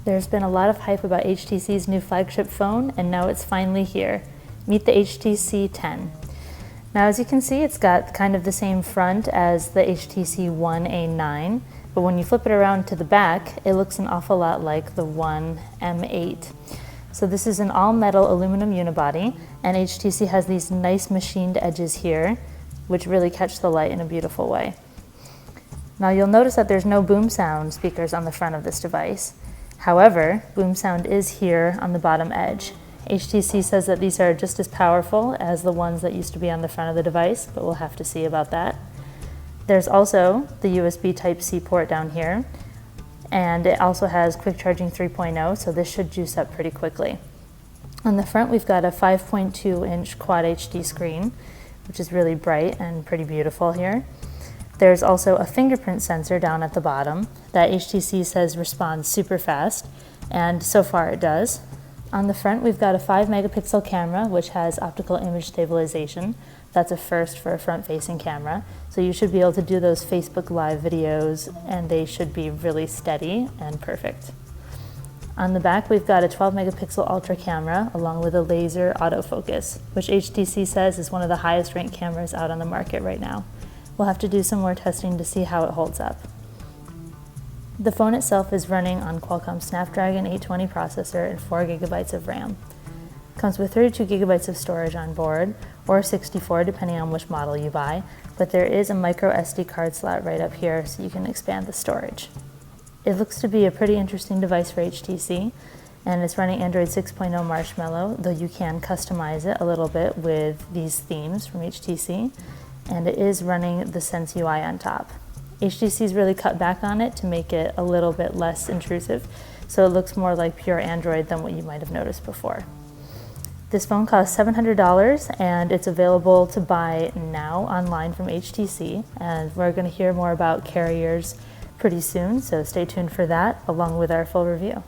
There's been a lot of hype about HTC's new flagship phone, and now it's finally here. Meet the HTC 10. Now, as you can see, it's got kind of the same front as the HTC One M8, but when you flip it around to the back, it looks an awful lot like the One M8. So this is an all-metal aluminum unibody, and HTC has these nice machined edges here, which really catch the light in a beautiful way. Now you'll notice that there's no boom sound speakers on the front of this device. However, boom sound is here on the bottom edge. HTC says that these are just as powerful as the ones that used to be on the front of the device, but we'll have to see about that. There's also the USB Type-C port down here, and it also has quick charging 3.0, so this should juice up pretty quickly. On the front, we've got a 5.2-inch Quad HD screen, which is really bright and pretty beautiful here. There's also a fingerprint sensor down at the bottom that HTC says responds super fast, and so far it does. On the front, we've got a 5-megapixel camera, which has optical image stabilization. That's a first for a front-facing camera, so you should be able to do those Facebook Live videos, and they should be really steady and perfect. On the back, we've got a 12-megapixel ultra camera along with a laser autofocus, which HTC says is one of the highest ranked cameras out on the market right now. We'll have to do some more testing to see how it holds up. The phone itself is running on Qualcomm Snapdragon 820 processor and 4 gigabytes of RAM. Comes with 32 gigabytes of storage on board, or 64 depending on which model you buy, but there is a micro SD card slot right up here so you can expand the storage. It looks to be a pretty interesting device for HTC, and it's running Android 6.0 Marshmallow, though you can customize it a little bit with these themes from HTC, and it is running the Sense UI on top. HTC's really cut back on it to make it a little bit less intrusive, so it looks more like pure Android than what you might have noticed before. This phone costs $700, and it's available to buy now online from HTC, and we're going to hear more about carriers pretty soon, so stay tuned for that along with our full review.